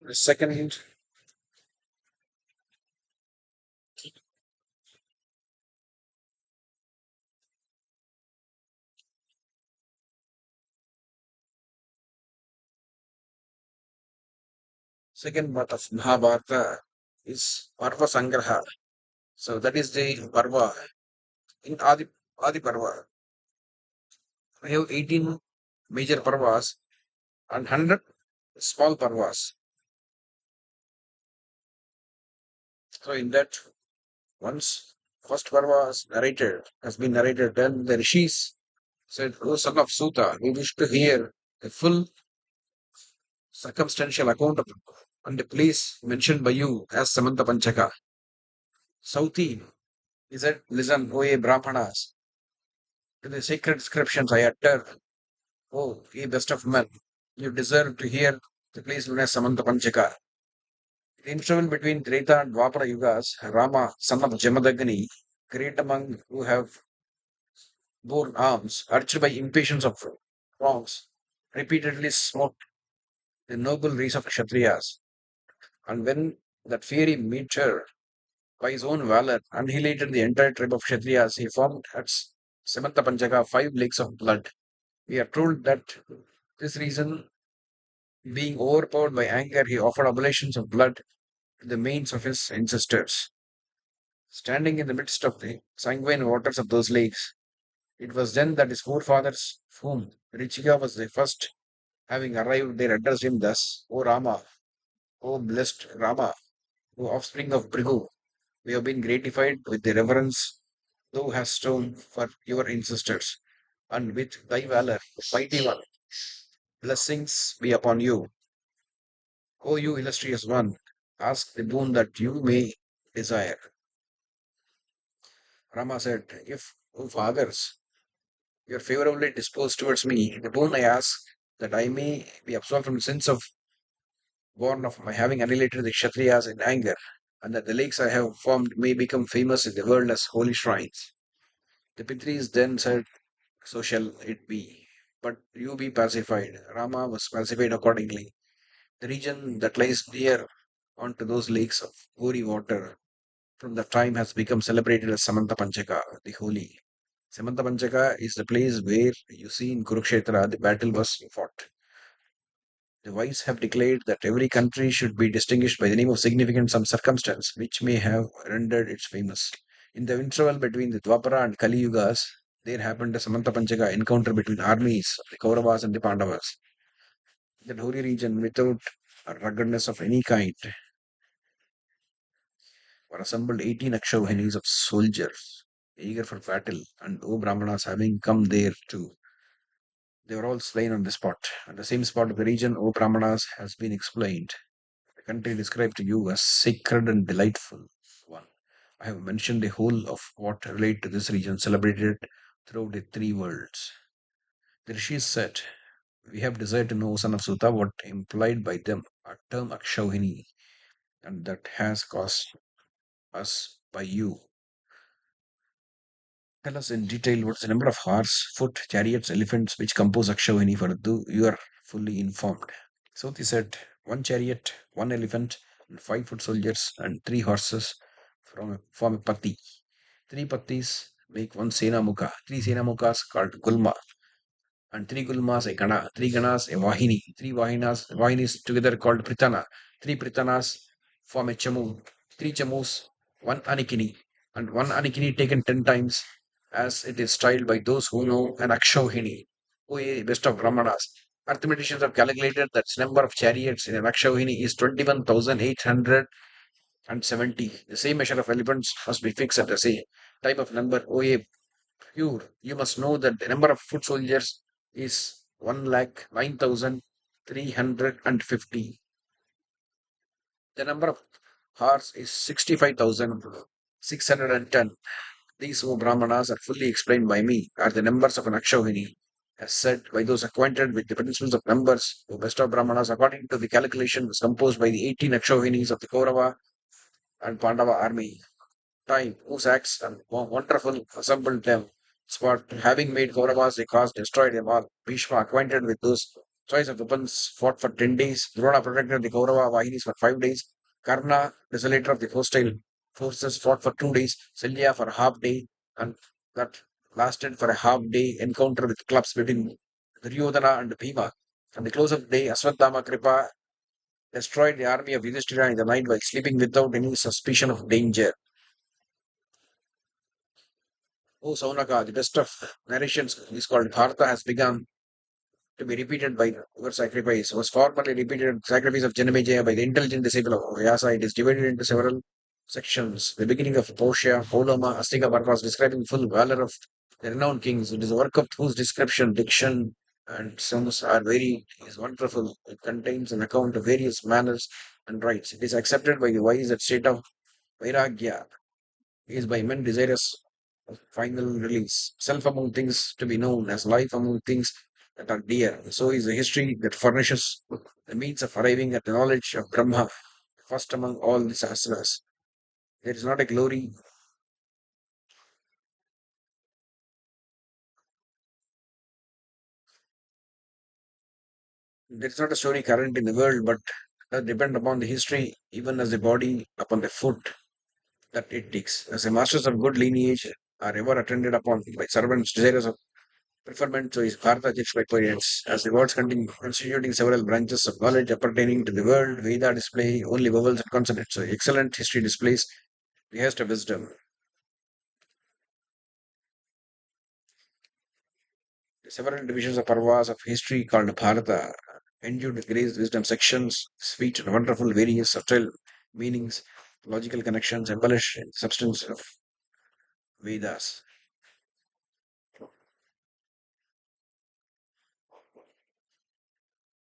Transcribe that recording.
The second part of Mahabharata is Parva Sangraha. So that is the Parva in Adi Parva. We have 18 major Parvas and 100 small Parvas. So in that, once first Parva has been narrated, then the Rishis said, O son of Suta, we wish to hear a full circumstantial account of and the place mentioned by you as Samanta Panchaka. Sauti, he said, listen, O ye Brahmanas, to the sacred descriptions I utter. Oh, ye best of men, you deserve to hear the place known as Samanta Panchaka. The interval between Treta and Dwapara Yugas, Rama, son of Jamadagni, great among who have borne arms, urged by impatience of wrongs, repeatedly smote the noble race of Kshatriyas. And when that fiery meteor, by his own valor, annihilated the entire tribe of Kshatriyas, he formed at Samanta Panchaka 5 lakes of blood. We are told that this reason, being overpowered by anger, he offered oblations of blood to the manes of his ancestors. Standing in the midst of the sanguine waters of those lakes, it was then that his forefathers, of whom Richika was the first, having arrived there, addressed him thus: O Rama, O blessed Rama, O offspring of Brigu, we have been gratified with the reverence thou hast shown for your ancestors, and with thy valor, mighty one, blessings be upon you. O you illustrious one, ask the boon that you may desire. Rama said, if, O fathers, you are favorably disposed towards me, the boon I ask that I may be absolved from the sins of born of my having annihilated the Kshatriyas in anger, and that the lakes I have formed may become famous in the world as holy shrines. The Pitris then said, so shall it be. But you be pacified. Rama was pacified accordingly. The region that lies near onto those lakes of holy water from that time has become celebrated as Samanta Panchaka, the holy. Samanta Panchaka is the place where you see in Kurukshetra the battle was fought. The wise have declared that every country should be distinguished by the name of significant some circumstance which may have rendered it famous. In the interval between the Dwapara and Kali Yugas, there happened a Samanta Panchaka encounter between armies of the Kauravas and the Pandavas. That holy region, without a ruggedness of any kind, were assembled 18 Akshauhinis of soldiers, eager for battle, and O Brahmanas having come there too. They were all slain on the spot. And the same spot of the region, O Brahmanas, has been explained. The country described to you as sacred and delightful one. I have mentioned the whole of what relate to this region, celebrated throughout the three worlds. The rishis said, we have desired to know, son of Sutta, what implied by them a term Akshauhini, and that has caused us by you. Tell us in detail what's the number of horse, foot, chariots, elephants which compose Akshauhini, for though you are fully informed. So they said, one chariot, one elephant, and 5 foot soldiers, and 3 horses form a pati. 3 patis make one Sena Mukha. 3 Sena Mukhas called Gulma, and 3 Gulmas a Gana. 3 Ganas a Vahini. 3 Vahinis together called Pritana. 3 Pritanas form a Chamu. 3 Chamus, one Anikini, and one Anikini taken 10 times, as it is styled by those who know an Akshauhini, who is best of Brahmanas. Arithmeticians have calculated that the number of chariots in an Akshauhini is 21,870. The same measure of elephants must be fixed at the same type of number. OA pure. You must know that the number of foot soldiers is 1,09,350. The number of horse is 65,610. These O Brahmanas are fully explained by me, are the numbers of an Akshauhini, as said by those acquainted with the principles of numbers. O best of Brahmanas, according to the calculations composed by the 18 Akshauhinis of the Kaurava and Pandava army, time, whose acts and wonderful assembled them. Spot, having made Kauravas a cause, destroyed them all. Bhishma, acquainted with those Choice of weapons fought for 10 days. Drona protected the Kaurava Vahinis for 5 days. Karna, desolator of the hostile forces, fought for 2 days. Salya for a half day. And that lasted for a half day encounter with clubs between Duryodhana and Bhima. On the close of the day, Aswadhama Kripa destroyed the army of Yudhishthira in the night while sleeping without any suspicion of danger. O Saunaka, the best of narrations is called Bharata has begun to be repeated by your sacrifice. Was formerly repeated sacrifice of Janamejaya by the intelligent disciple of Vyasa. It is divided into several sections. The beginning of Portia, Poloma, Astika Parvas describing full valor of the renowned kings. It is a work of whose description, diction, and songs are very is wonderful. It contains an account of various manners and rites. It is accepted by the wise at state of Vairagya is by men desirous of final release. Self among things to be known as life among things that are dear. So is the history that furnishes the means of arriving at the knowledge of Brahma, first among all the sastras. There is not a glory, there is not a story current in the world, but does depend upon the history, even as the body upon the foot that it takes. As the masters of good lineage are ever attended upon by servants desirous of preferment to his Bharata by poets, as the words continue constituting several branches of knowledge appertaining to the world. Veda display only vowels and consonants. So excellent history displays the highest of wisdom. Several divisions of Parvas of history called Bharata, endued with grace, wisdom sections, sweet and wonderful, various subtle meanings, logical connections, embellished in substance of Vedas.